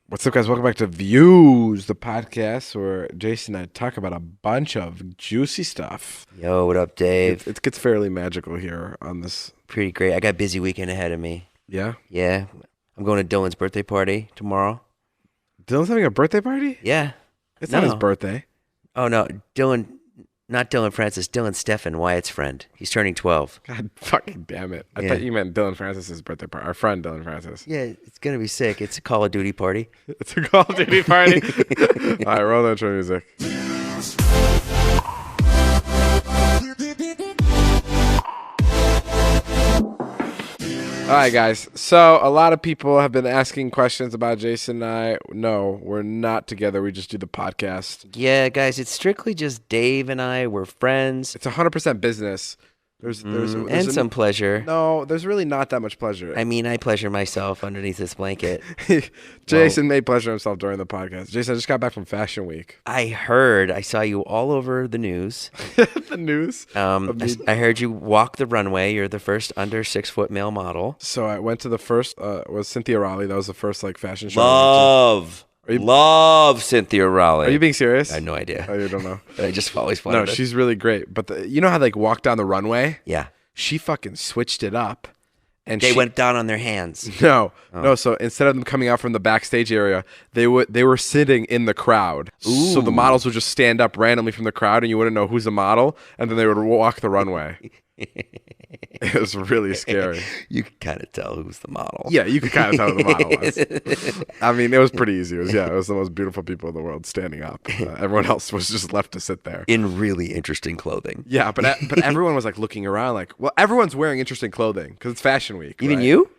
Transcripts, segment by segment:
What's up, guys? Welcome back to Views, the podcast where Jason and I talk about a bunch of juicy stuff. Yo, what up, Dave? It gets fairly magical here on this. Pretty great. I got a busy weekend ahead of me. Yeah? Yeah. I'm going to Dylan's birthday party tomorrow. Dylan's having a birthday party? Yeah. It's not his birthday. Oh, no. Dylan, not Dylan Francis, Dylan Stefan, Wyatt's friend. He's turning 12. God fucking damn it. I thought you meant Dylan Francis's birthday party. Our friend Dylan Francis. Yeah, it's going to be sick. It's a Call of Duty party. It's a Call of Duty party. All right, roll the intro music. All right, guys. So a lot of people have been asking questions about Jason and I. No, we're not together. We just do the podcast. Yeah, guys, it's strictly just Dave and I. We're friends. It's 100% business. There's and some pleasure. No, there's really not that much pleasure. I mean, I pleasure myself underneath this blanket. Jason may pleasure himself during the podcast. Jason, I just got back from Fashion Week. I saw you all over the news. The news? I heard you walk the runway. You're the first under 6 foot male model. So I went to the first, was Cynthia Raleigh. That was the first fashion show. Love Cynthia Raleigh. Are you being serious? I have no idea. Oh, you don't know? I just always wanted No, she's really great. But you know how walk down the runway? Yeah. She fucking switched it up. And they went down on their hands. No. So instead of them coming out from the backstage area, they were sitting in the crowd. Ooh. So the models would just stand up randomly from the crowd, and you wouldn't know who's the model, and then they would walk the runway. It was really scary. You could kind of tell who's the model. Yeah, you could kind of tell who the model was. I mean, it was pretty easy. It was the most beautiful people in the world standing up. Everyone else was just left to sit there in really interesting clothing. Yeah, but everyone was looking around well, everyone's wearing interesting clothing because it's Fashion Week. Even right? you?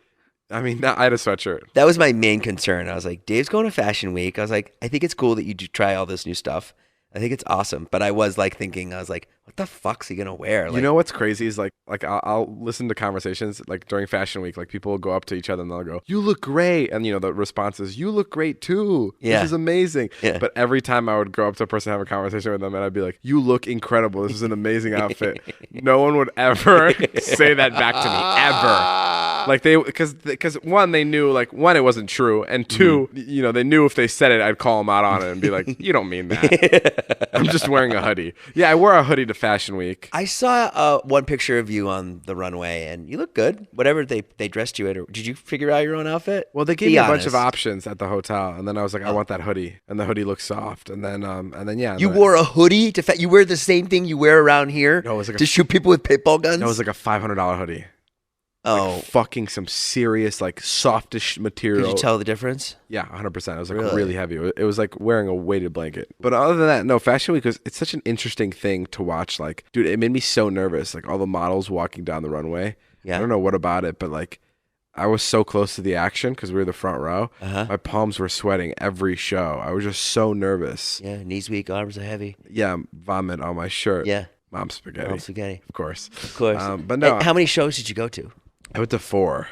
I mean, I had a sweatshirt. That was my main concern. I was like, Dave's going to Fashion Week. I was like, I think it's cool that you do try all this new stuff. I think it's awesome. But I was thinking, what the fuck's he going to wear? You know what's crazy is I'll listen to conversations during Fashion Week. People will go up to each other and they'll go, "You look great." And, the response is, "You look great too. Yeah. This is amazing." Yeah. But every time I would go up to a person and have a conversation with them and I'd be like, "You look incredible. This is an amazing outfit." No one would ever say that back to me, ever. Because one, they knew, one, it wasn't true. And two, they knew if they said it, I'd call them out on it and be like, "You don't mean that." I'm just wearing a hoodie. Yeah, I wore a hoodie to Fashion Week. I saw one picture of you on the runway, and you look good. Whatever they dressed you in. Did you figure out your own outfit? Well, they gave me a bunch of options at the hotel, and then I was like, I want that hoodie, and the hoodie looks soft, and then yeah. You wore a hoodie to you wear the same thing you wear around here? No, it was to shoot people with paintball guns? No, it was like a $500 hoodie. Oh, fucking some serious softish material. Could you tell the difference? Yeah, 100%. It was really heavy. It was like wearing a weighted blanket. But other than that, no, Fashion Week it's such an interesting thing to watch. Dude, it made me so nervous. All the models walking down the runway. Yeah. I don't know what about it, but I was so close to the action because we were the front row. My palms were sweating every show. I was just so nervous. Yeah, knees weak, arms are heavy. Yeah, vomit on my shirt. Yeah. Mom spaghetti. Of course. But no. How many shows did you go to? I went to 4.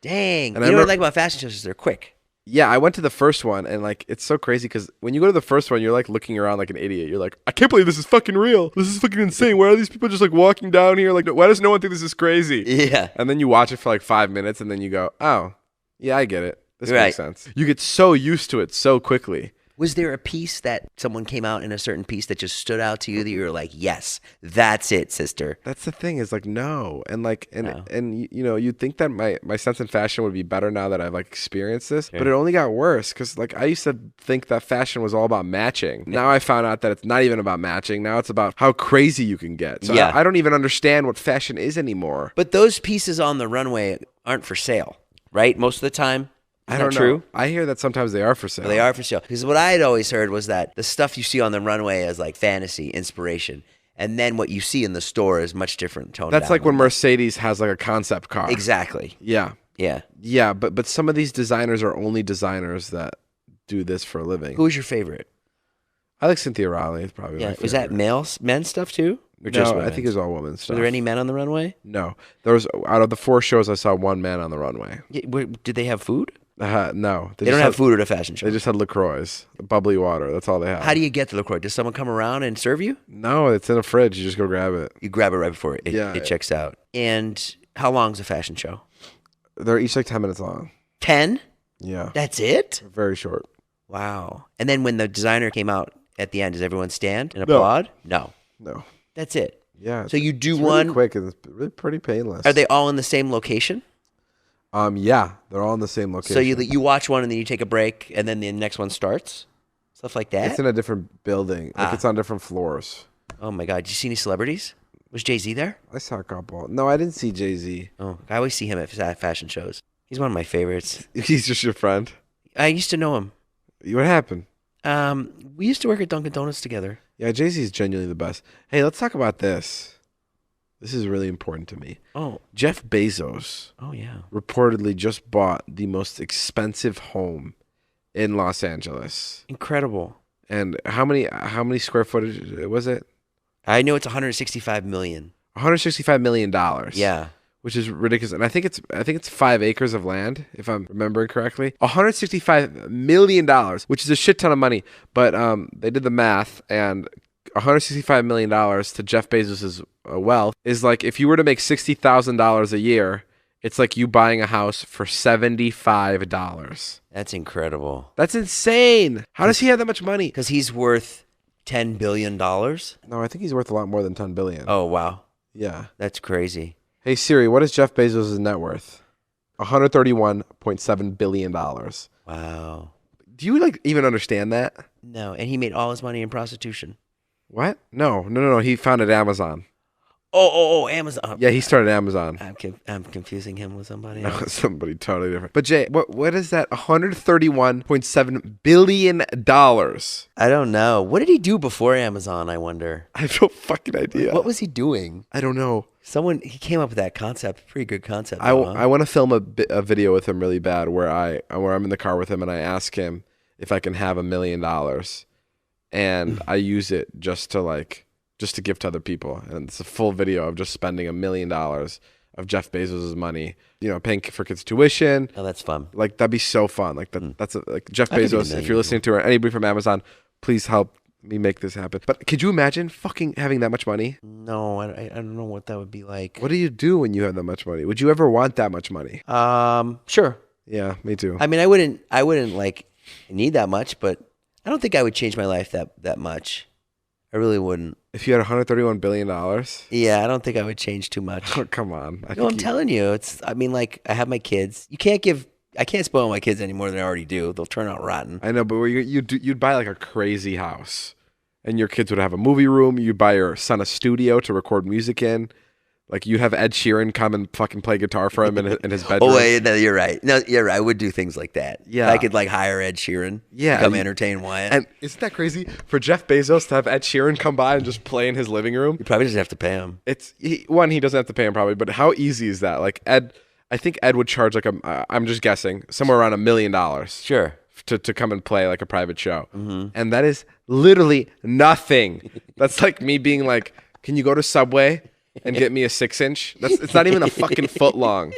Dang. And you know what I like about fashion shows is they're quick. Yeah, I went to the first one, and it's so crazy because when you go to the first one, you're looking around like an idiot. You're like, I can't believe this is fucking real. This is fucking insane. Why are these people just walking down here? Why does no one think this is crazy? Yeah. And then you watch it for 5 minutes, and then you go, oh, yeah, I get it. This makes sense. You get so used to it so quickly. Was there a piece that someone came out in a certain piece that just stood out to you that you were like, yes, that's it, sister? That's the thing is no. And No. and you'd think that my sense in fashion would be better now that I've experienced this, but it only got worse because I used to think that fashion was all about matching. Now I found out that it's not even about matching. Now it's about how crazy you can get. So I don't even understand what fashion is anymore. But those pieces on the runway aren't for sale, right? Most of the time. I don't know. True? I hear that sometimes they are for sale. They are for sale. Because what I had always heard was that the stuff you see on the runway is fantasy, inspiration. And then what you see in the store is much different tone. That's like when Mercedes has a concept car. Exactly. Yeah. Yeah. Yeah, but some of these designers are only designers that do this for a living. Who's your favorite? I like Cynthia Raleigh. It's probably my favorite. Was that men's stuff too? Or just I think it was all women's stuff. Were there any men on the runway? No. There was, out of the 4 shows, I saw 1 man on the runway. Yeah, did they have food? No. They don't have food at a fashion show. They just had LaCroix, bubbly water. That's all they had. How do you get the LaCroix? Does someone come around and serve you? No, it's in a fridge. You just go grab it. You grab it right before it checks out. And how long's a fashion show? They're each 10 minutes long. 10? Yeah. That's it? Very short. Wow. And then when the designer came out at the end, does everyone stand and applaud? No. That's it. Yeah. So you do it's one. really quick and it's really pretty painless. Are they all in the same location? Yeah, they're all in the same location. So you watch one and then you take a break and then the next one starts? Stuff like that? It's in a different building. Like it's on different floors. Oh my God. Did you see any celebrities? Was Jay-Z there? I saw a couple. No, I didn't see Jay-Z. Oh, I always see him at fashion shows. He's one of my favorites. He's just your friend? I used to know him. What happened? We used to work at Dunkin' Donuts together. Yeah, Jay-Z is genuinely the best. Hey, let's talk about this. This is really important to me. Oh. Jeff Bezos. Oh, yeah. Reportedly just bought the most expensive home in Los Angeles. Incredible. And how many square footage was it? I know it's $165 million. $165 million. Yeah. Which is ridiculous. And I think it's 5 acres of land, if I'm remembering correctly. $165 million, which is a shit ton of money. But they did the math, and $165 million to Jeff Bezos' wealth is like if you were to make $60,000 a year, it's like you buying a house for $75. That's incredible. That's insane. How does he have that much money? Because he's worth $10 billion? No, I think he's worth a lot more than $10 billion. Oh, wow. Yeah. That's crazy. Hey, Siri, what is Jeff Bezos' net worth? $131.7 billion. Wow. Do you even understand that? No, and he made all his money in prostitution. What? No. He founded Amazon. Oh, Amazon. Yeah, he started Amazon. I'm confusing him with somebody No, else. somebody totally different. But Jay, what is that? $131.7 billion. I don't know. What did he do before Amazon, I wonder? I have no fucking idea. What was he doing? I don't know. He came up with that concept. Pretty good concept. I want to film a video with him really bad where I'm in the car with him and I ask him if I can have $1 million, and I use it just to give to other people. And it's a full video of just spending $1 million of Jeff Bezos' money, paying for kids' tuition. Oh, that's fun. That'd be so fun. That's Jeff I'll give you Bezos. $1 If you're listening to anybody from Amazon, please help me make this happen. But could you imagine fucking having that much money? No, I don't know what that would be like. What do you do when you have that much money? Would you ever want that much money? Sure. Yeah, me too. I mean, I wouldn't need that much, but I don't think I would change my life that much. I really wouldn't. If you had $131 billion? Yeah, I don't think I would change too much. Oh, come on. I'm telling you, I have my kids. I can't spoil my kids any more than I already do. They'll turn out rotten. I know, but you'd buy a crazy house, and your kids would have a movie room. You'd buy your son a studio to record music in. You'd have Ed Sheeran come and fucking play guitar for him in his bedroom. Oh, wait, no, you're right. No, you're right. I would do things like that. Yeah. I could hire Ed Sheeran. Yeah. To come entertain Wyatt. And isn't that crazy for Jeff Bezos to have Ed Sheeran come by and just play in his living room? You probably just have to pay him. He doesn't have to pay him probably, but how easy is that? I think Ed would charge I'm just guessing, somewhere around $1 million. Sure. To come and play a private show. Mm-hmm. And that is literally nothing. That's like me being like, can you go to Subway and get me a 6-inch? It's not even a fucking foot long.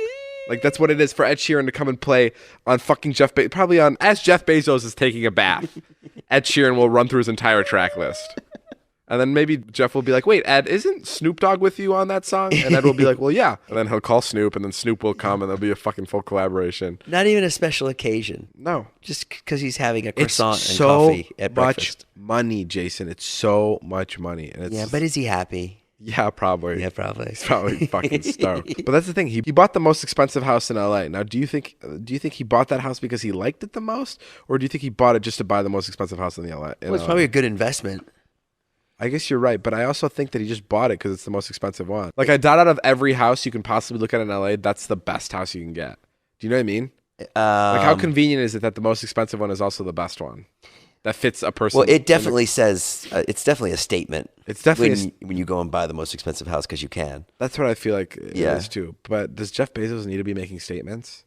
That's what it is for Ed Sheeran to come and play on fucking probably as Jeff Bezos is taking a bath. Ed Sheeran will run through his entire track list. And then maybe Jeff will be like, wait, Ed, isn't Snoop Dogg with you on that song? And Ed will be like, well, yeah. And then he'll call Snoop, and then Snoop will come, and there'll be a fucking full collaboration. Not even a special occasion. No. Just because he's having a croissant and so coffee at breakfast. Money, Jason. It's so much money. And yeah, but is he happy? Yeah, probably. Yeah, probably. He's probably fucking stoked. But that's the thing. He bought the most expensive house in LA. Now, do you think he bought that house because he liked it the most, or do you think he bought it just to buy the most expensive house in the LA? Well, it's probably a good investment. I guess you're right, but I also think that he just bought it because it's the most expensive one. I doubt out of every house you can possibly look at in LA, that's the best house you can get. Do you know what I mean? How convenient is it that the most expensive one is also the best one? That fits a person. Well, it definitely says, it's definitely a statement. It's definitely when you go and buy the most expensive house because you can. That's what I feel like it is too. But does Jeff Bezos need to be making statements?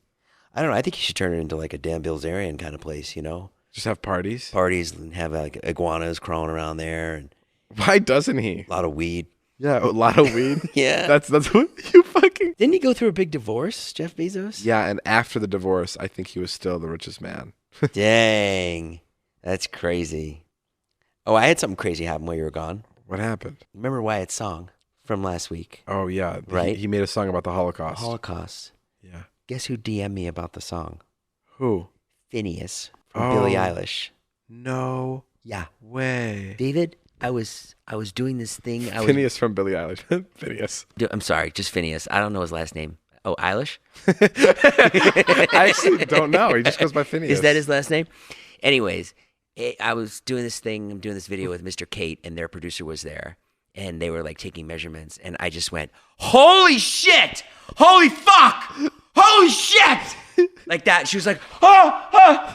I don't know. I think he should turn it into a damn Bilzerian kind of place, Just have parties? Parties and have iguanas crawling around there. And why doesn't he? A lot of weed. Yeah, a lot of weed. Yeah. That's what you fucking... Didn't he go through a big divorce, Jeff Bezos? Yeah, and after the divorce, I think he was still the richest man. Dang. That's crazy. Oh, I had something crazy happen while you were gone. What happened? Remember Wyatt's song from last week? Oh, yeah. Right? He made a song about the Holocaust. Holocaust. Yeah. Guess who DM'd me about the song? Who? Finneas from Billie Eilish. No Yeah. way. David, I was doing this thing. Finneas from Billie Eilish. Finneas. I'm sorry, just Finneas. I don't know his last name. Oh, Eilish? I actually don't know. He just goes by Finneas. Is that his last name? Anyways, I was doing this thing. I'm doing this video with Mr. Kate, and their producer was there. And they were like taking measurements. And I just went, holy shit! Holy fuck! Holy shit! Like that. She was like,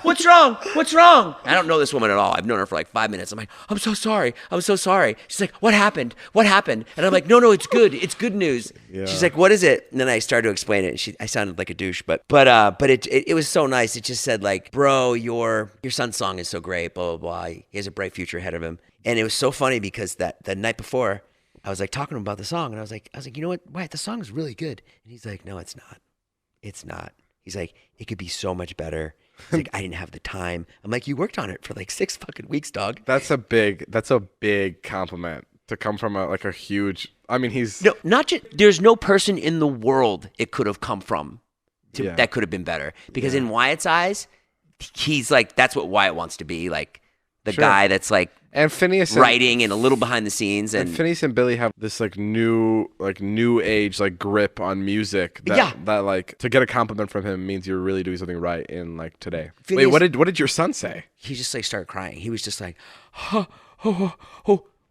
what's wrong? What's wrong? I don't know this woman at all. I've known her for like 5 minutes. I'm like, I'm so sorry. I'm so sorry. She's like, what happened? What happened? And I'm like, no, it's good. It's good news. Yeah. She's like, what is it? And then I started to explain it. And I sounded like a douche, but it was so nice. It just said like, bro, your son's song is so great, blah, blah, blah. He has a bright future ahead of him. And it was so funny because the night before, I was like talking to him about the song, and I was like, you know what, Wyatt, the song is really good. And he's like, no, it's not. It's not. He's like, it could be so much better. He's like, I didn't have the time. I'm like, you worked on it for like 6 fucking weeks, dog. That's a big compliment to come from a huge. I mean, he's no, not just. There's no person in the world it could have come from that could have been better. Because in Wyatt's eyes, he's like, that's what Wyatt wants to be, like the guy that's like. And Finneas writing and a little behind the scenes, and Finneas and Billy have this like new age like grip on music that like to get a compliment from him means you're really doing something right in like today. Finneas, wait, what did your son say? He just like started crying. He was just like,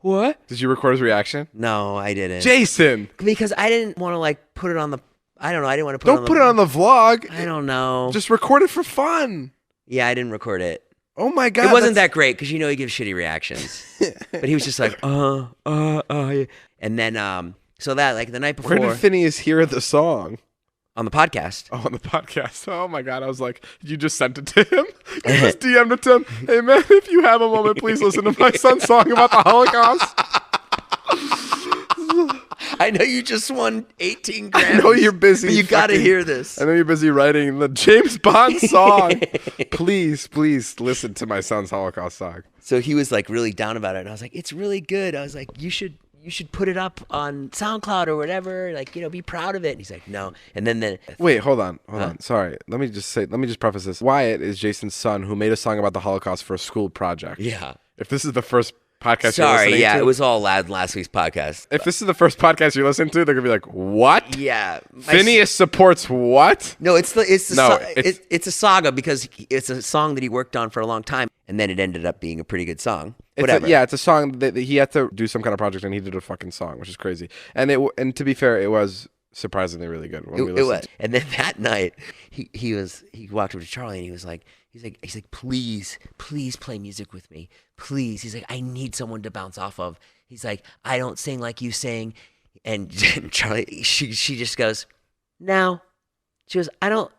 what? Did you record his reaction? No, I didn't. Jason, because I didn't want to like put it on the. I don't know. I didn't want to put it on the vlog. I don't know. Just record it for fun. Yeah, I didn't record it. Oh my God. It wasn't that great because he gives shitty reactions. But he was just like, yeah. And then, so that, like, the night before. Where did Finneas hear the song? On the podcast. Oh, on the podcast. Oh my God. I was like, you just sent it to him? You just DM'd it to him? Hey man, if you have a moment, please listen to my son's song about the Holocaust. I know you just won 18 Grammys. I know you're busy. But you got to hear this. I know you're busy writing the James Bond song. Please listen to my son's Holocaust song. So he was like really down about it. And I was like, it's really good. I was like, you should put it up on SoundCloud or whatever. Like, be proud of it. And he's like, no. And then wait, hold on. Sorry. Let me just preface this. Wyatt is Jason's son who made a song about the Holocaust for a school project. Yeah. If this is the first podcast Sorry, you're listening to, it was all loud last week's podcast. If this is the first podcast you listen to, they're gonna be like, "What? Yeah, Finneas supports what?" No, it's a saga because it's a song that he worked on for a long time, and then it ended up being a pretty good song. Whatever. It's a song that he had to do some kind of project, and he did a fucking song, which is crazy. And to be fair, it was surprisingly really good. It was. And then that night, he walked over to Charlie and he was like, please play music with me. Please. He's like, I need someone to bounce off of. He's like, I don't sing like you sing. And Charlie, she just goes, no. She goes, I don't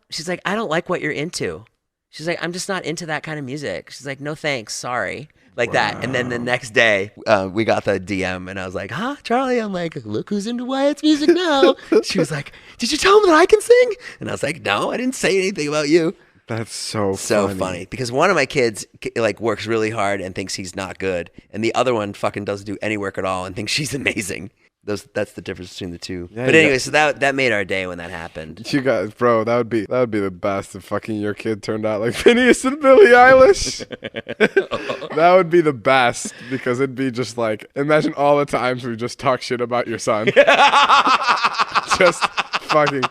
like what you're into. She's like, I'm just not into that kind of music. She's like, no thanks, sorry. Like that. And then the next day, we got the DM and I was like, huh, Charlie? I'm like, look who's into Wyatt's music now. She was like, did you tell him that I can sing? And I was like, no, I didn't say anything about you. That's so funny because one of my kids like works really hard and thinks he's not good, and the other one fucking doesn't do any work at all and thinks she's amazing. That's the difference between the two. Yeah, but anyway, so that made our day when that happened. You guys, bro, that would be the best if fucking your kid turned out like Finneas and Billie Eilish. That would be the best because it'd be just like, imagine all the times we just talk shit about your son. Just fucking.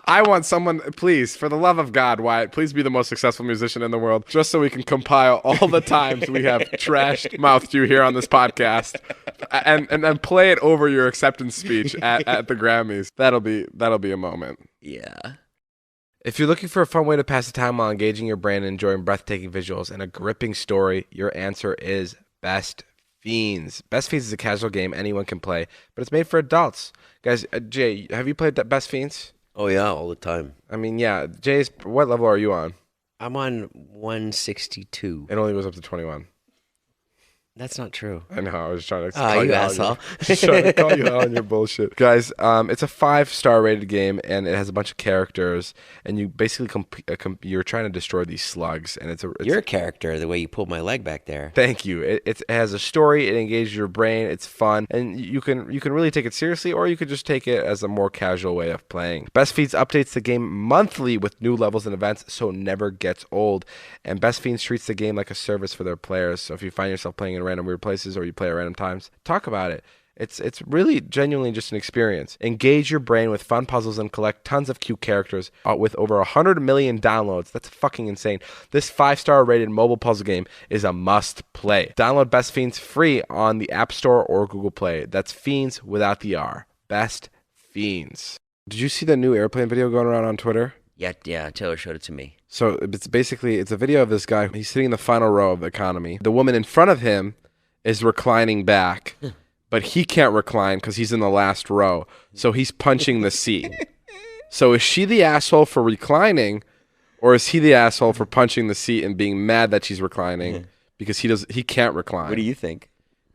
I want someone, please, for the love of God, Wyatt, please be the most successful musician in the world, just so we can compile all the times we have trashed-mouthed you here on this podcast, and then play it over your acceptance speech at the Grammys. That'll be a moment. Yeah. If you're looking for a fun way to pass the time while engaging your brain and enjoying breathtaking visuals and a gripping story, your answer is Best Fiends. Best Fiends is a casual game anyone can play, but it's made for adults. Guys, Jay, have you played Best Fiends? Oh, yeah, all the time. I mean, yeah. Jay's, what level are you on? I'm on 162. It only goes up to 21. That's not true. I know. I was trying to Oh, call you out asshole. Just trying to call you out on your bullshit. Guys, it's a 5-star rated game, and it has a bunch of characters, and you basically you're trying to destroy these slugs, and it's You're a character, the way you pulled my leg back there. Thank you. It has a story. It engages your brain. It's fun, and you can really take it seriously, or you could just take it as a more casual way of playing. Best Fiends updates the game monthly with new levels and events, so it never gets old. And Best Fiends treats the game like a service for their players. So if you find yourself playing in random weird places, or you play at random times, talk about it. It's really genuinely just an experience. Engage your brain with fun puzzles and collect tons of cute characters. With over 100 million downloads, that's fucking insane. This 5-star rated mobile puzzle game is a must play. Download Best Fiends free on the App Store or Google Play. That's Fiends without the R. Best Fiends. Did you see the new airplane video going around on Twitter? Yeah, Taylor showed it to me. So it's a video of this guy. He's sitting in the final row of the economy. The woman in front of him is reclining back, but he can't recline because he's in the last row. So he's punching the seat. So is she the asshole for reclining, or is he the asshole for punching the seat and being mad that she's reclining because he can't recline? What do you think?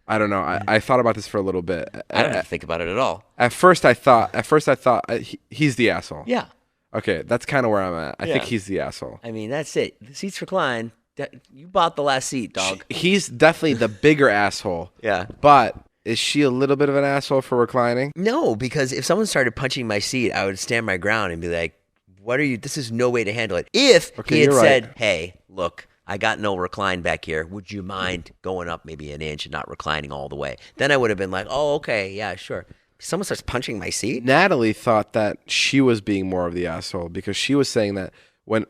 I don't know. I thought about this for a little bit. I don't have to think about it at all. At first I thought he's the asshole. Yeah. Okay, that's kind of where I'm at. I think he's the asshole. I mean, that's it. The seats recline. You bought the last seat, dog. He's definitely the bigger asshole. Yeah. But is she a little bit of an asshole for reclining? No, because if someone started punching my seat, I would stand my ground and be like, what are you? This is no way to handle it. If he had said, hey, look, I got no recline back here. Would you mind going up maybe an inch and not reclining all the way? Then I would have been like, oh, okay, yeah, sure. Someone starts punching my seat? Natalie thought that she was being more of the asshole because she was saying that when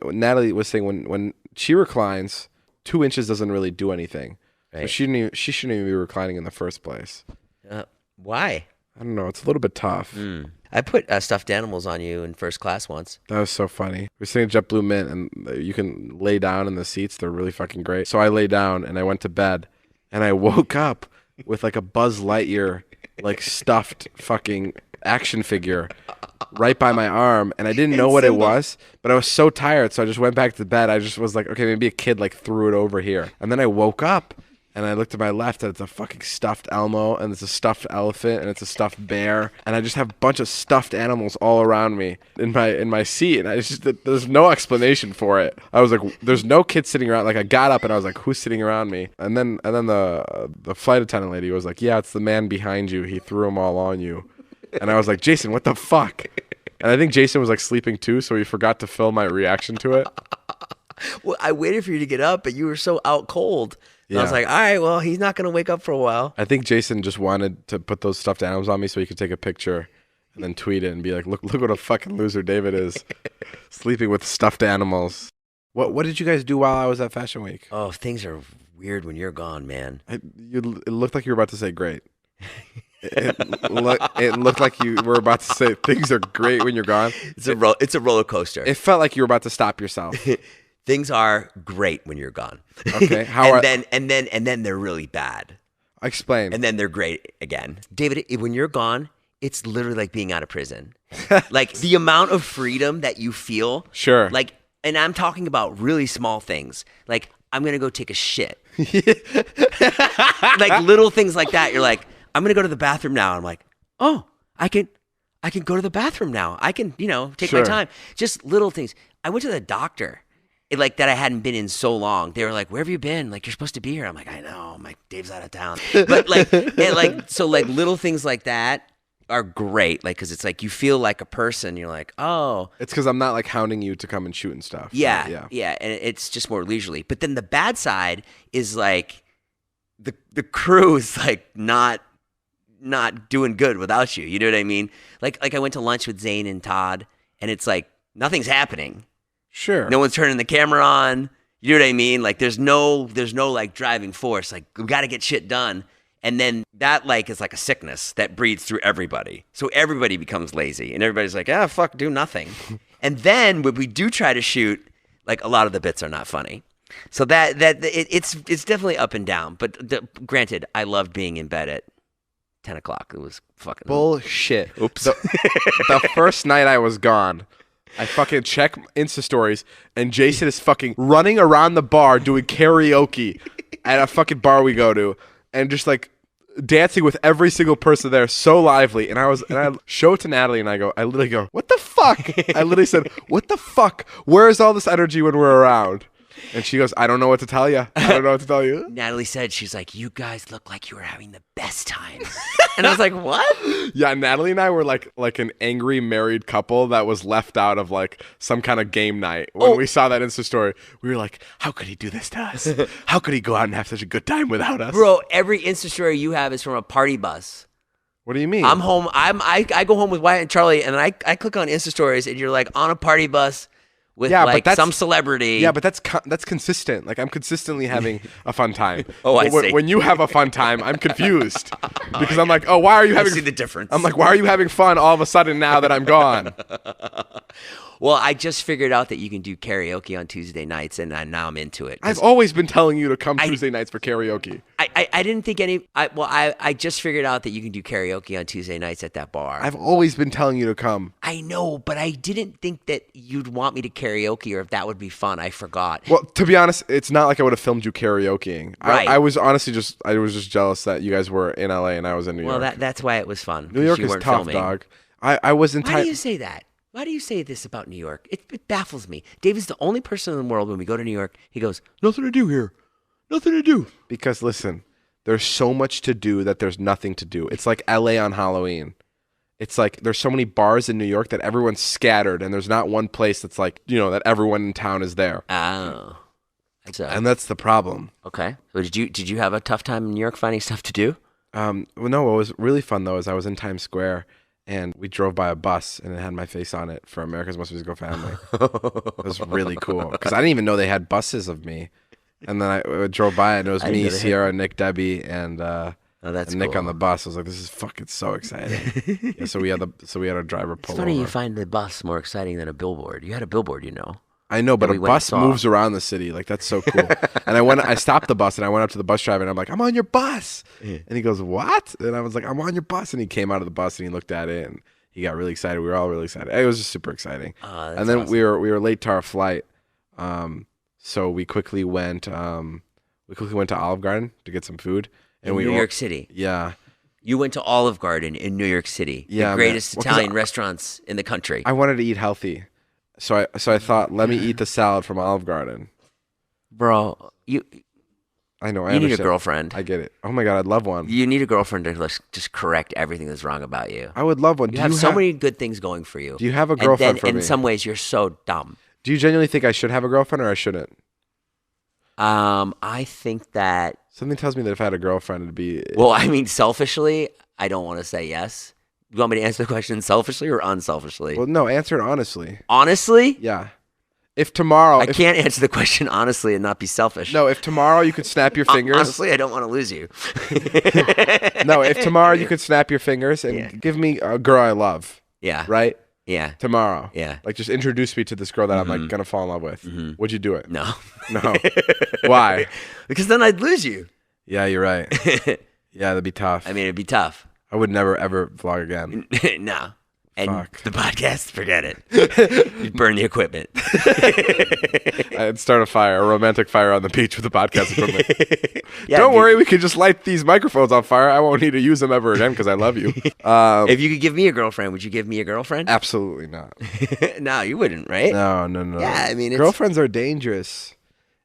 she reclines, 2 inches doesn't really do anything. Right. So she shouldn't even be reclining in the first place. Why? I don't know. It's a little bit tough. I put stuffed animals on you in first class once. That was so funny. We're sitting at JetBlue Mint, and you can lay down in the seats. They're really fucking great. So I lay down, and I went to bed, and I woke up with like a Buzz Lightyear, like stuffed fucking action figure right by my arm, and I didn't know what it was, but I was so tired, so I just went back to bed. I just was like, okay, maybe a kid like threw it over here. And then I woke up, and I looked to my left, and it's a fucking stuffed Elmo, and it's a stuffed elephant, and it's a stuffed bear, and I just have a bunch of stuffed animals all around me in my seat, and there's no explanation for it. I was like, there's no kid sitting around. Like I got up, and I was like, who's sitting around me? And then the flight attendant lady was like, yeah, it's the man behind you. He threw them all on you. And I was like, Jason, what the fuck? And I think Jason was like sleeping too, so he forgot to film my reaction to it. Well, I waited for you to get up, but you were so out cold. Yeah. I was like, all right, well, he's not going to wake up for a while. I think Jason just wanted to put those stuffed animals on me so he could take a picture and then tweet it and be like, look what a fucking loser David is, sleeping with stuffed animals. What did you guys do while I was at Fashion Week? Oh, things are weird when you're gone, man. It looked like you were about to say great. It looked like you were about to say things are great when you're gone. It's a roller coaster. It felt like you were about to stop yourself. Things are great when you're gone. Okay. And then they're really bad. Explain. And then they're great again. David, when you're gone, it's literally like being out of prison. Like the amount of freedom that you feel. Sure. Like, and I'm talking about really small things. Like, I'm going to go take a shit. Like little things like that. You're like, I'm going to go to the bathroom now. I'm like, oh, I can go to the bathroom now. I can, take my time. Just little things. I went to the doctor. That I hadn't been in so long. They were like, where have you been? Like, you're supposed to be here. I'm like, I know. I'm like, Dave's out of town. But so little things like that are great. Like, cause it's like, you feel like a person. You're like, oh. It's cause I'm not like hounding you to come and shoot and stuff. Yeah. And it's just more leisurely. But then the bad side is like, the crew is like not doing good without you. You know what I mean? Like I went to lunch with Zane and Todd, and it's like, nothing's happening. Sure. No one's turning the camera on. You know what I mean? Like there's no like driving force. Like we got to get shit done. And then that like is like a sickness that breeds through everybody. So everybody becomes lazy and everybody's like, fuck, do nothing. And then when we do try to shoot, like a lot of the bits are not funny. So it's definitely up and down. But granted, I loved being in bed at 10 o'clock. It was fucking bullshit. Oops. The first night I was gone, I fucking check Insta stories, and Jason is fucking running around the bar doing karaoke at a fucking bar we go to. and just like dancing with every single person there, so lively. And I show it to Natalie, and I literally go, what the fuck? I literally said, what the fuck? Where is all this energy when we're around? And she goes, I don't know what to tell you. I don't know what to tell you. Natalie said, she's like, you guys look like you were having the best time. And I was like, what? Yeah, Natalie and I were like an angry married couple that was left out of like some kind of game night. When we saw that Insta story, we were like, how could he do this to us? How could he go out and have such a good time without us? Bro, every Insta story you have is from a party bus. What do you mean? I'm home. I go home with Wyatt and Charlie, and I click on Insta stories, and you're like on a party bus with some celebrity. Yeah, but that's consistent. Like, I'm consistently having a fun time. I see. When you have a fun time, I'm confused. Because I'm like, oh, why are you having... I see the difference. I'm like, why are you having fun all of a sudden now that I'm gone? Well, I just figured out that you can do karaoke on Tuesday nights, and now I'm into it. I've always been telling you to come Tuesday nights for karaoke. I didn't think I just figured out that you can do karaoke on Tuesday nights at that bar. I've always been telling you to come. I know, but I didn't think that you'd want me to karaoke or if that would be fun. I forgot. Well, to be honest, it's not like I would have filmed you karaokeing. Right. I was honestly just jealous that you guys were in LA and I was in New York. Well, that's why it was fun. New York is tough, filming. dog. I was in Why do you say that? Why do you say this about New York? It baffles me. David's the only person in the world when we go to New York, he goes, nothing to do here. Nothing to do. Because listen, there's so much to do that there's nothing to do. It's like LA on Halloween. It's like there's so many bars in New York that everyone's scattered and there's not one place that's like, that everyone in town is there. Oh. And that's the problem. Okay. So did you have a tough time in New York finding stuff to do? Well, no, what was really fun though is I was in Times Square and we drove by a bus and it had my face on it for America's Most Musical Family. It was really cool because I didn't even know they had buses of me. And then I drove by and it was me, Sierra, Nick, Debbie, and Nick on the bus. I was like, "This is fucking so exciting!" Yeah, so we had a driver pull. It's funny over. You find the bus more exciting than a billboard. You had a billboard, I know, but a bus moves around the city. Like, that's so cool. And I stopped the bus and I went up to the bus driver and I'm like, I'm on your bus. And he goes, what? And I was like, I'm on your bus. And he came out of the bus and he looked at it and he got really excited. We were all really excited. It was just super exciting. And then awesome. we were late to our flight. So we quickly went to Olive Garden to get some food. In New York City. Yeah. You went to Olive Garden in New York City. Yeah, the greatest Italian restaurants in the country. I wanted to eat healthy. So I thought, let me eat the salad from Olive Garden. Bro, I know. You need a girlfriend. I get it. Oh my God, I'd love one. You need a girlfriend to just correct everything that's wrong about you. I would love one. You have so many good things going for you. Do you have a girlfriend for me? In some ways, you're so dumb. Do you genuinely think I should have a girlfriend or I shouldn't? I think that... Something tells me that if I had a girlfriend, it'd be... Well, I mean, selfishly, I don't want to say yes. You want me to answer the question selfishly or unselfishly? Well, no, answer it honestly. Honestly? Yeah. If tomorrow... I can't answer the question honestly and not be selfish. No, if tomorrow you could snap your fingers... Honestly, I don't want to lose you. No, if tomorrow you could snap your fingers and give me a girl I love. Yeah. Right? Yeah. Tomorrow. Yeah. Like, just introduce me to this girl that I'm, like, going to fall in love with. Would you do it? No. No. Why? Because then I'd lose you. Yeah, you're right. Yeah, that'd be tough. I mean, it'd be tough. I would never, ever vlog again. No. And Fuck. The podcast, forget it. You'd burn the equipment. I'd start a romantic fire on the beach with the podcast equipment. Don't worry, we could just light these microphones on fire. I won't need to use them ever again because I love you. If you could give me a girlfriend, would you give me a girlfriend? Absolutely not. No, you wouldn't, right? No. Yeah, I mean, girlfriends are dangerous.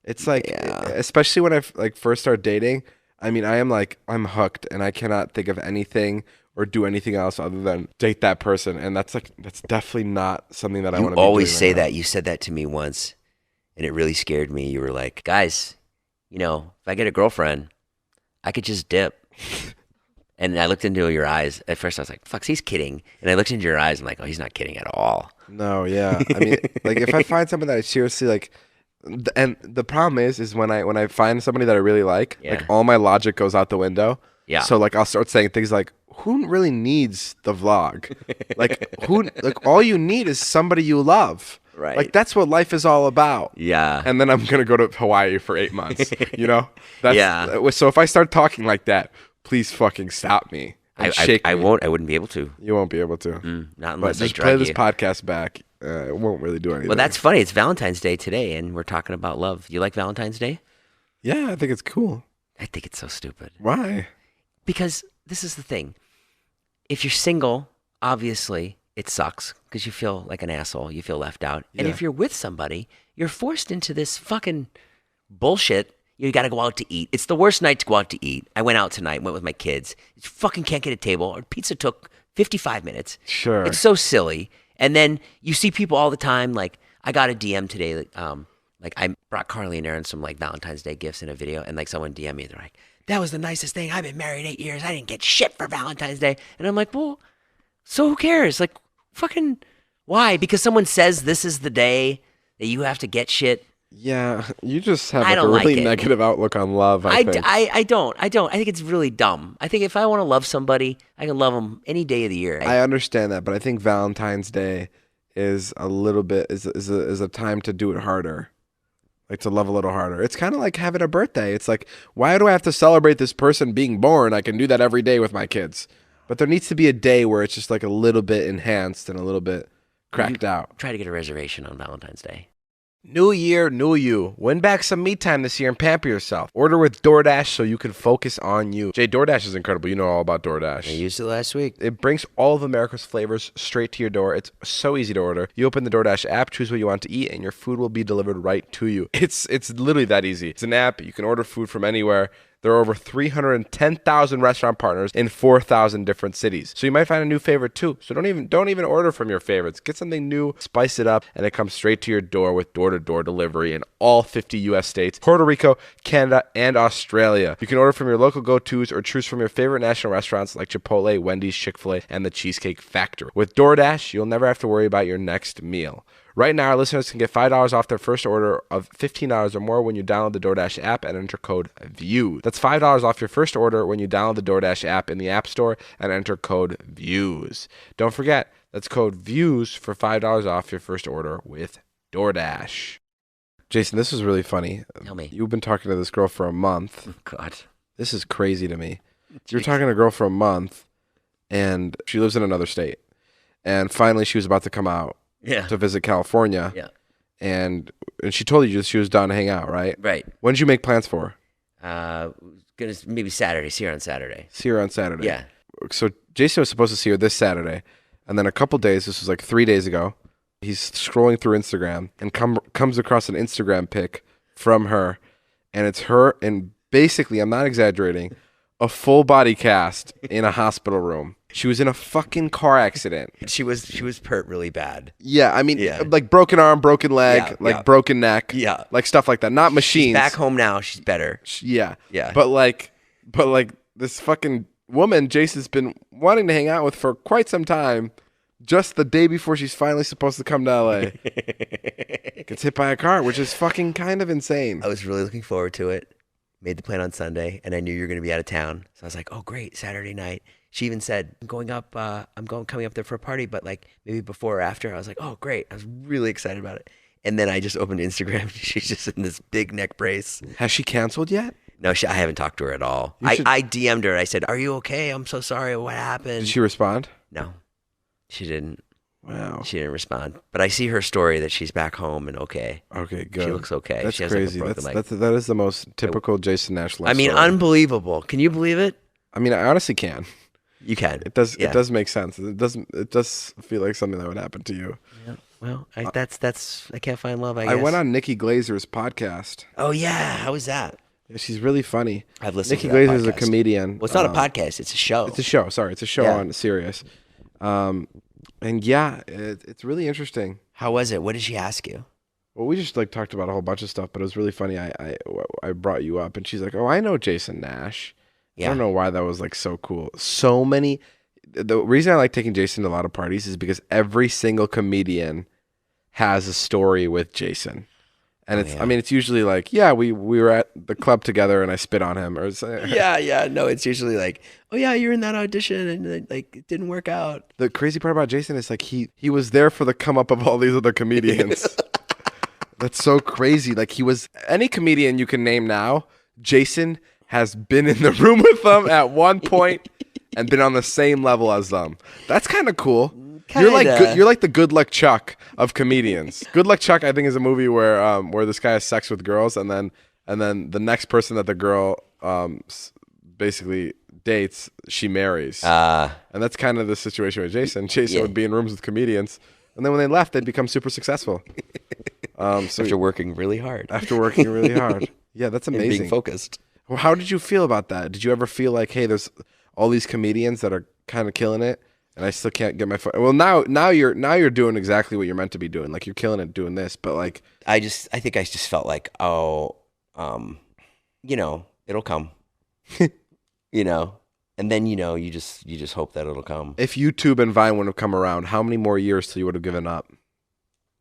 It's like, especially when I first start dating. I mean, I'm hooked, and I cannot think of anything or do anything else other than date that person, and that's definitely not something that I want to be doing. You always say that. You said that to me once, and it really scared me. You were like, guys, if I get a girlfriend, I could just dip. And I looked into your eyes. At first, I was like, fuck, he's kidding. And I looked into your eyes, and I'm like, oh, he's not kidding at all. No, yeah. I mean, like, if I find someone that I seriously like, and the problem is when I find somebody that I really like all my logic goes out the window. Yeah. So like I'll start saying things like, who really needs the vlog? Like all you need is somebody you love. Right. Like that's what life is all about. Yeah. And then I'm gonna go to Hawaii for 8 months. So if I start talking like that, please fucking stop me. I won't. I wouldn't be able to. You won't be able to. Not unless just play this podcast back. It won't really do anything. Well, that's funny. It's Valentine's Day today, and we're talking about love. You like Valentine's Day? Yeah, I think it's cool. I think it's so stupid. Why? Because this is the thing. If you're single, obviously it sucks because you feel like an asshole. You feel left out. And if you're with somebody, you're forced into this fucking bullshit. You got to go out to eat. It's the worst night to go out to eat. I went out tonight, went with my kids. You fucking can't get a table. Our pizza took 55 minutes. Sure. It's so silly. And then you see people all the time. Like, I got a DM today. Like I brought Carly and Aaron some like Valentine's Day gifts in a video. And like someone DM me. They're like, that was the nicest thing. I've been married 8 years. I didn't get shit for Valentine's Day. And I'm like, well, so who cares? Like, fucking, why? Because someone says this is the day that you have to get shit. Yeah, you just have like a really negative outlook on love, I think. I don't. I think it's really dumb. I think if I want to love somebody, I can love them any day of the year. I understand that, but I think Valentine's Day is a little bit, is a time to do it harder. Like to love a little harder. It's kind of like having a birthday. It's like, why do I have to celebrate this person being born? I can do that every day with my kids. But there needs to be a day where it's just like a little bit enhanced and a little bit cracked out. Try to get a reservation on Valentine's Day. New year, new you. Win back some me time this year and pamper yourself. Order with DoorDash so you can focus on you. Jay, DoorDash is incredible. You know all about DoorDash. I used it last week. It brings all of America's flavors straight to your door. It's so easy to order. You open the DoorDash app, choose what you want to eat, and your food will be delivered right to you. It's literally that easy. It's an app. You can order food from anywhere. There are over 310,000 restaurant partners in 4,000 different cities. So you might find a new favorite too. So don't even order from your favorites. Get something new, spice it up, and it comes straight to your door with door-to-door delivery in all 50 U.S. states, Puerto Rico, Canada, and Australia. You can order from your local go-tos or choose from your favorite national restaurants like Chipotle, Wendy's, Chick-fil-A, and the Cheesecake Factory. With DoorDash, you'll never have to worry about your next meal. Right now, our listeners can get $5 off their first order of $15 or more when you download the DoorDash app and enter code VIEWS. That's $5 off your first order when you download the DoorDash app in the App Store and enter code VIEWS. Don't forget, that's code VIEWS for $5 off your first order with DoorDash. Jason, this is really funny. Tell me. You've been talking to this girl for a month. Oh, God. This is crazy to me. You're talking to a girl for a month, and she lives in another state. And finally, she was about to come out. Yeah. To visit California. Yeah. And she told you she was down to hang out, right? Right. When did you make plans for her? Maybe Saturday. See her on Saturday. See her on Saturday. Yeah. So Jason was supposed to see her this Saturday. And then a couple days, this was like 3 days ago, he's scrolling through Instagram and comes across an Instagram pic from her. And it's her and basically, I'm not exaggerating, a full body cast in a hospital room. She was in a fucking car accident. She was hurt really bad. Yeah, I mean, like broken arm, broken leg, broken neck, like stuff like that. Not machines. She's back home now. She's better. Yeah. But like this fucking woman, Jason's been wanting to hang out with for quite some time. Just the day before she's finally supposed to come to LA, gets hit by a car, which is fucking kind of insane. I was really looking forward to it. Made the plan on Sunday, and I knew you were going to be out of town, so I was like, "Oh, great, Saturday night." She even said, "I'm coming up there for a party, but like maybe before or after." I was like, "Oh, great!" I was really excited about it. And then I just opened Instagram. She's just in this big neck brace. Has she canceled yet? No, I haven't talked to her at all. I DM'd her. I said, "Are you okay? I'm so sorry. What happened?" Did she respond? No, she didn't. Wow. She didn't respond. But I see her story that she's back home and okay. Okay, good. She looks okay. That's she has crazy. Like a broken leg. That is the most typical Jason Nash love story. Unbelievable. Can you believe it? I mean, I honestly can. You can. It does. Yeah. It does make sense. It does feel like something that would happen to you. Yeah. Well, that's I can't find love. I guess. I went on Nikki Glazer's podcast. Oh yeah, how was that? Yeah, she's really funny. I've listened. Nikki Glazer is a comedian. Well, it's not a podcast. It's a show. It's a show. Sorry, it's a show on Sirius. And yeah, it's really interesting. How was it? What did she ask you? Well, we just like talked about a whole bunch of stuff, but it was really funny. I brought you up, and she's like, "Oh, I know Jason Nash." Yeah. I don't know why that was like so cool. So many. The reason I like taking Jason to a lot of parties is because every single comedian has a story with Jason. And it's usually like, we were at the club together and I spit on him or no, it's usually like, oh yeah, you're in that audition and like it didn't work out. The crazy part about Jason is like he was there for the come up of all these other comedians. That's so crazy. Like any comedian you can name now, Jason has been in the room with them at one point and been on the same level as them. That's kind of cool. Kinda. You're like the Good Luck Chuck of comedians. Good Luck Chuck, I think, is a movie where this guy has sex with girls, and then the next person that the girl basically dates, she marries. And that's kind of the situation with Jason. Jason would be in rooms with comedians, and then when they left, they'd become super successful. So After working really hard. Yeah, that's amazing. And being focused. Well, how did you feel about that? Did you ever feel like, hey, there's all these comedians that are kind of killing it, and I still can't get my foot? Well, now you're doing exactly what you're meant to be doing. Like, you're killing it doing this, but like, I think I just felt like, it'll come, and then you just hope that it'll come. If YouTube and Vine wouldn't have come around, how many more years till you would have given up?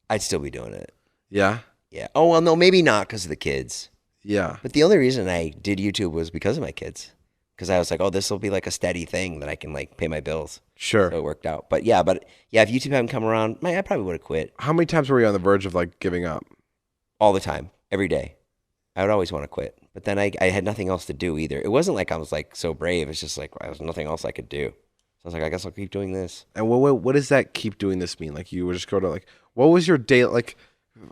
I'd still be doing it. Yeah. Yeah. Oh well, no, maybe not because of the kids. Yeah. But the only reason I did YouTube was because of my kids. Because I was like, oh, this will be like a steady thing that I can like pay my bills. Sure. So it worked out. But yeah, if YouTube hadn't come around, I probably would have quit. How many times were you on the verge of like giving up? All the time, every day. I would always want to quit. But then I had nothing else to do either. It wasn't like I was like so brave. It's just like I was nothing else I could do. So I was like, I guess I'll keep doing this. And what does that keep doing this mean? Like, you would just go to like, what was your day like?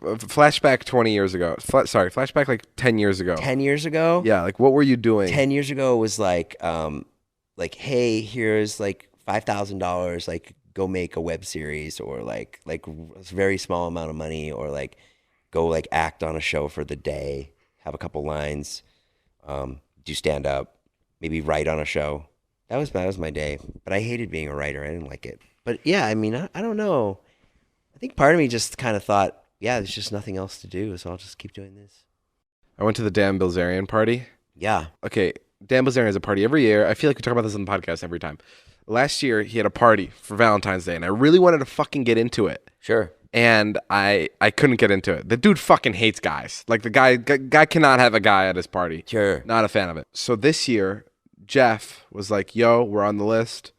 Flashback 20 years ago. Flashback like 10 years ago. 10 years ago? Yeah, like what were you doing? 10 years ago was like hey, here's like $5,000, like go make a web series, or like a very small amount of money, or like go like act on a show for the day, have a couple lines, do stand up, maybe write on a show. That was my day. But I hated being a writer. I didn't like it. But yeah, I mean, I don't know. I think part of me just kind of thought, yeah, there's just nothing else to do, so I'll just keep doing this. I went to the Dan Bilzerian party. Yeah. Okay, Dan Bilzerian has a party every year. I feel like we talk about this on the podcast every time. Last year, he had a party for Valentine's Day, and I really wanted to fucking get into it. Sure. And I couldn't get into it. The dude fucking hates guys. Like, the guy cannot have a guy at his party. Sure. Not a fan of it. So this year, Jeff was like, yo, we're on the list.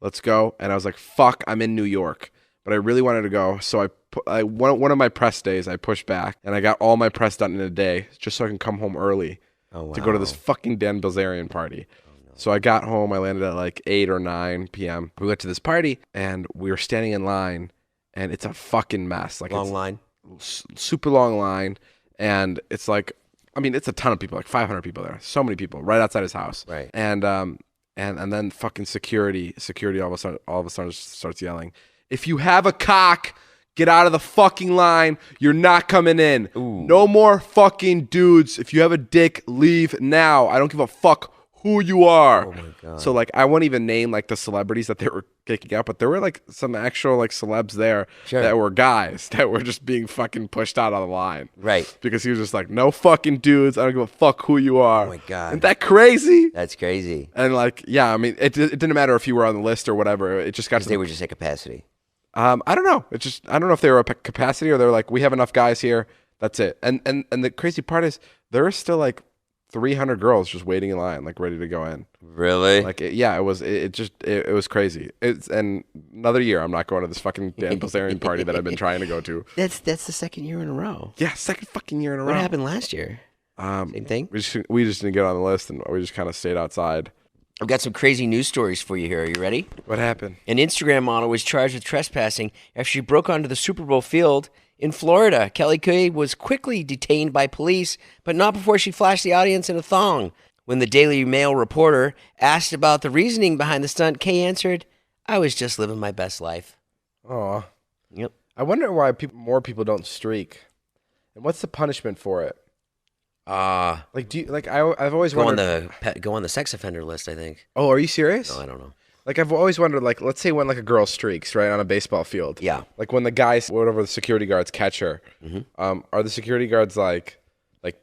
Let's go. And I was like, fuck, I'm in New York. But I really wanted to go, so one of my press days I pushed back, and I got all my press done in a day just so I can come home early to go to this fucking Dan Bilzerian party. Oh, no. So I got home. I landed at like 8 or 9 p.m. We went to this party, and we were standing in line, and it's a fucking mess. Like, long line, super long line, and it's like, I mean, it's a ton of people, like 500 people there, so many people right outside his house. Right. And then fucking security all of a sudden starts yelling, if you have a cock, get out of the fucking line. You're not coming in. Ooh. No more fucking dudes. If you have a dick, leave now. I don't give a fuck who you are. Oh my God. So like, I won't even name like the celebrities that they were kicking out, but there were like some actual like celebs there that were guys that were just being fucking pushed out of the line. Right. Because he was just like, no fucking dudes. I don't give a fuck who you are. Oh my God. Isn't that crazy? That's crazy. And like, yeah, I mean, it didn't matter if you were on the list or whatever. It just got to they were just at capacity. I don't know. I don't know if they were at capacity or they're like, we have enough guys here. That's it. And the crazy part is there are still like 300 girls just waiting in line, like ready to go in. Really? Like, it was crazy. And another year, I'm not going to this fucking Dan Bilzerian party that I've been trying to go to. That's the second year in a row. Yeah, second fucking year in a row. What happened last year? Same thing? We just didn't get on the list, and we just kind of stayed outside. I've got some crazy news stories for you here. Are you ready? What happened? An Instagram model was charged with trespassing after she broke onto the Super Bowl field in Florida. Kelly Kay was quickly detained by police, but not before she flashed the audience in a thong. When the Daily Mail reporter asked about the reasoning behind the stunt, Kay answered, I was just living my best life. Aw. Yep. I wonder why more people don't streak. And what's the punishment for it? Like, do you, like, I've always wondered. Go on the sex offender list, I think. Oh, are you serious? No, I don't know. Like, I've always wondered, like, let's say when like a girl streaks, right, on a baseball field. Yeah. Like when the guys, whatever the security guards catch her, are the security guards like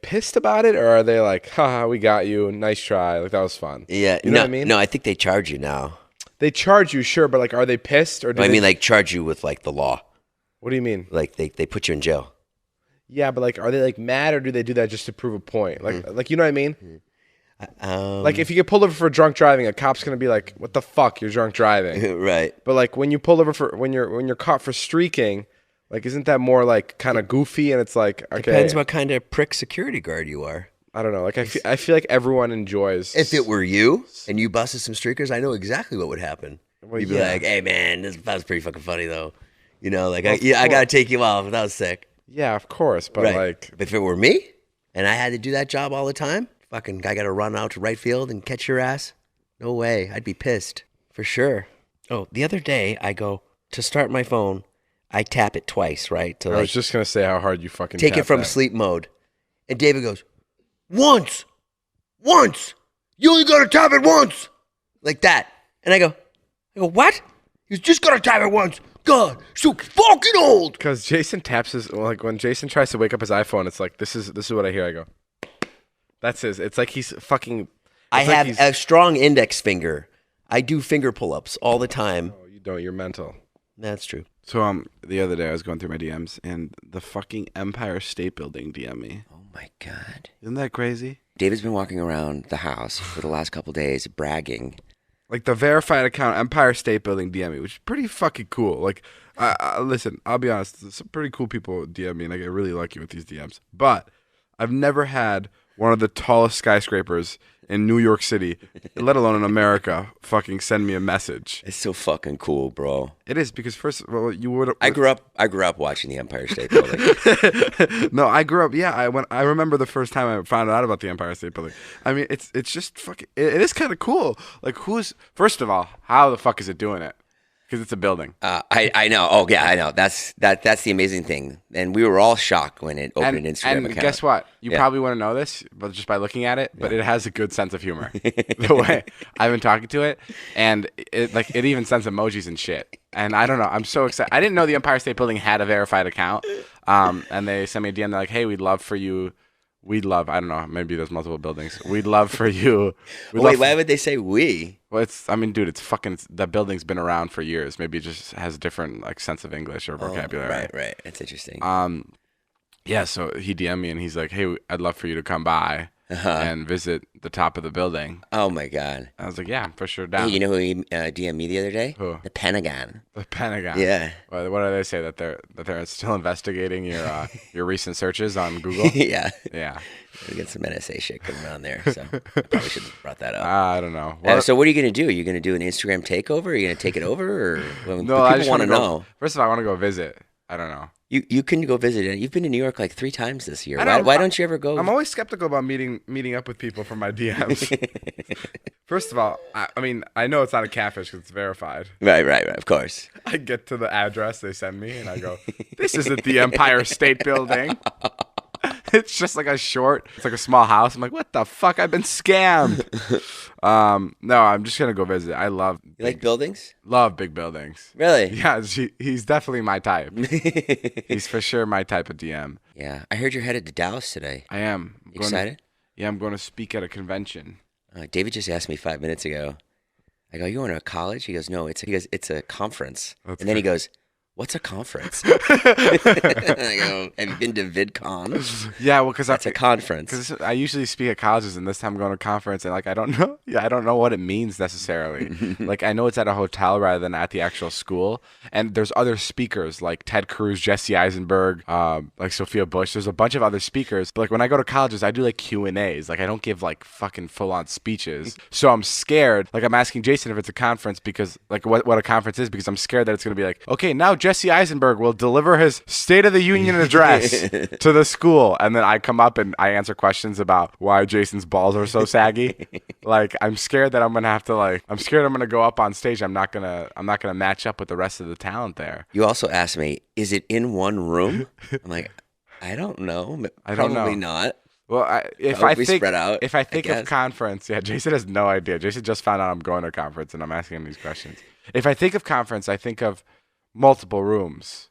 pissed about it, or are they like, haha, we got you, nice try, like that was fun? Yeah. You know what I mean? No, I think they charge you now. They charge you, sure, but like, are they pissed or? I mean, like charge you with like the law. What do you mean? Like they put you in jail. Yeah, but like, are they like mad, or do they do that just to prove a point? Like you know what I mean? Like if you get pulled over for drunk driving, a cop's gonna be like, "What the fuck? You're drunk driving." Right. But like when you pull over for when you're caught for streaking, like isn't that more like kind of goofy? And it's like, okay, depends what kind of prick security guard you are. I don't know. Like I feel like everyone enjoys. If it were you and you busted some streakers, I know exactly what would happen. You'd be like, "Hey man, that was pretty fucking funny though." You know, like I gotta take you off. That was sick. Yeah, of course. But like, if it were me and I had to do that job all the time, fucking guy got to run out to right field and catch your ass? No way. I'd be pissed for sure. Oh, the other day I go to start my phone. I tap it twice, right? To I was just going to say how hard you fucking take it from that. sleep mode. And David goes, once. You only got to tap it once. Like that. And I go, what? You just got to tap it once. God, so fucking old. Because Jason taps his, like when Jason tries to wake up his iPhone, it's like, this is what I hear. I go, that's his. It's like he's fucking. I have a strong index finger. I do finger pull-ups all the time. Oh, you don't. You're mental. That's true. So the other day I was going through my DMs and the fucking Empire State Building DM me. Oh my God. Isn't that crazy? David's been walking around the house for the last couple days bragging. Like the verified account Empire State Building DM me, which is pretty fucking cool. Like, listen, I'll be honest, some pretty cool people DM me and I get really lucky with these DMs. But I've never had one of the tallest skyscrapers in New York City, let alone in America, fucking send me a message. It's so fucking cool, bro. It is because first of all, you would. I grew up watching the Empire State Building. No, I grew up. Yeah, I remember the first time I found out about the Empire State Building. I mean, it's just fucking. It is kind of cool. Like, first of all, how the fuck is it doing it? Because it's a building. I know. Oh yeah, I know. That's the amazing thing. And we were all shocked when it opened an Instagram account. And guess what? You probably wouldn't know this, but just by looking at it. But it has a good sense of humor. The way I've been talking to it, and it even sends emojis and shit. And I don't know. I'm so excited. I didn't know the Empire State Building had a verified account. And they sent me a DM. They're like, "Hey, we'd love for you." I don't know, maybe there's multiple buildings. We'd love for you. Wait, why would they say we? Well, dude, the building's been around for years. Maybe it just has a different like sense of English or vocabulary. Right. That's interesting. Yeah, so he DM'd me and he's like, "Hey, I'd love for you to come by and visit the top of the building." Oh my God. I was like, "Yeah, I'm for sure down." Hey, you know who he DM'd me the other day? Who? The Pentagon. The Pentagon. Yeah. What do they say, that they're still investigating your recent searches on Google? Yeah. Yeah. We get some NSA shit coming on there, so I probably should have brought that up. I don't know. So what are you going to do? Are you going to do an Instagram takeover? Are you going to take it over? Or no, I just want to know. First of all, I want to go visit. I don't know. You can go visit it. You've been to New York like 3 times this year. Why don't you ever go? I'm always skeptical about meeting up with people from my DMs. First of all, I mean, I know it's not a catfish because it's verified. Right, of course. I get to the address they send me, and I go, "This isn't the Empire State Building." It's just like it's like a small house. I'm like, what the fuck? I've been scammed. No, I'm just going to go visit. I love. You like buildings? Love big buildings. Really? Yeah, he's definitely my type. He's for sure my type of DM. Yeah. I heard you're headed to Dallas today. I am. Excited? Yeah, I'm going to speak at a convention. David just asked me 5 minutes ago. I go, "You going to college?" He goes, "No, it's a conference." That's and then he goes, "What's a conference?" I go, "Have you been to VidCon?" Yeah, well, because that's a conference. Because I usually speak at colleges, and this time I'm going to a conference, and like I don't know. Yeah, I don't know what it means necessarily. Like I know it's at a hotel rather than at the actual school, and there's other speakers like Ted Cruz, Jesse Eisenberg, like Sophia Bush. There's a bunch of other speakers. But like when I go to colleges, I do like Q&As. Like I don't give like fucking full on speeches. So I'm scared. Like I'm asking Jason if it's a conference because like what a conference is because I'm scared that it's gonna be like, okay, now Jesse Eisenberg will deliver his State of the Union address to the school, and then I come up and I answer questions about why Jason's balls are so saggy. Like I'm scared that I'm gonna go up on stage. I'm not gonna match up with the rest of the talent there. You also asked me, is it in one room? I'm like, I don't know. Probably not. Well, if I think of conference, yeah, Jason has no idea. Jason just found out I'm going to a conference, and I'm asking him these questions. If I think of conference, I think of multiple rooms.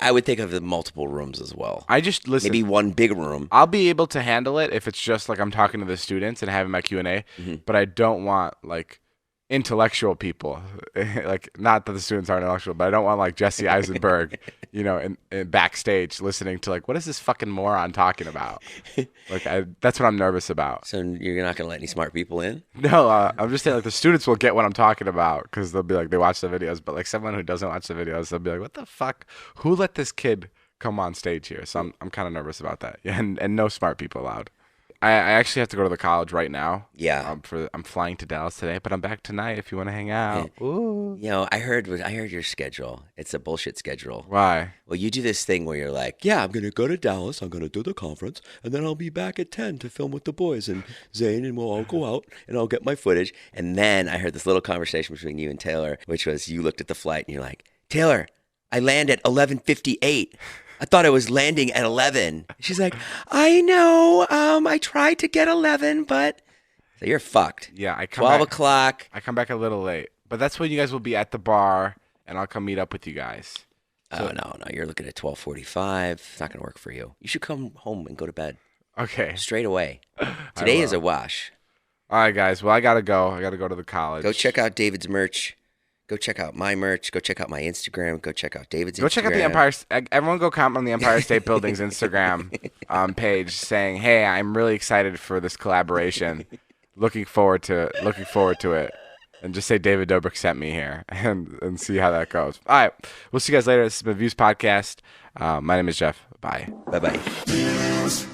I would think of the multiple rooms as well. I just listen. Maybe one big room. I'll be able to handle it if it's just like I'm talking to the students and having my Q&A, but I don't want like intellectual people. Like not that the students aren't intellectual, but I don't want like Jesse Eisenberg, in backstage listening to like what is this fucking moron talking about? Like that's what I'm nervous about. So you're not gonna let any smart people in? No, I'm just saying like the students will get what I'm talking about because they'll be like they watch the videos, but like someone who doesn't watch the videos, they'll be like, what the fuck? Who let this kid come on stage here? So I'm kind of nervous about that. Yeah, and no smart people allowed. I actually have to go to the college right now. Yeah. I'm flying to Dallas today, but I'm back tonight if you want to hang out. Ooh. You know, I heard your schedule. It's a bullshit schedule. Why? Well, you do this thing where you're like, yeah, I'm going to go to Dallas, I'm going to do the conference, and then I'll be back at 10 to film with the boys and Zane, and we'll all go out, and I'll get my footage. And then I heard this little conversation between you and Taylor, which was you looked at the flight, and you're like, Taylor, I land at 11:58. I thought I was landing at 11. She's like, I know. I tried to get 11, but... So you're fucked. Yeah, I come 12 back, o'clock. I come back a little late. But that's when you guys will be at the bar, and I'll come meet up with you guys. So, no. You're looking at 12:45. It's not going to work for you. You should come home and go to bed. Okay. Straight away. Today is a wash. All right, guys. Well, I got to go. I got to go to the college. Go check out David's merch. Go check out my merch. Go check out my Instagram. Go check out David's Instagram. Go check out the Empire. Everyone go comment on the Empire State Building's Instagram page saying, hey, I'm really excited for this collaboration. Looking forward to it. And just say David Dobrik sent me here and see how that goes. All right. We'll see you guys later. This is my Views Podcast. My name is Jeff. Bye. Bye-bye.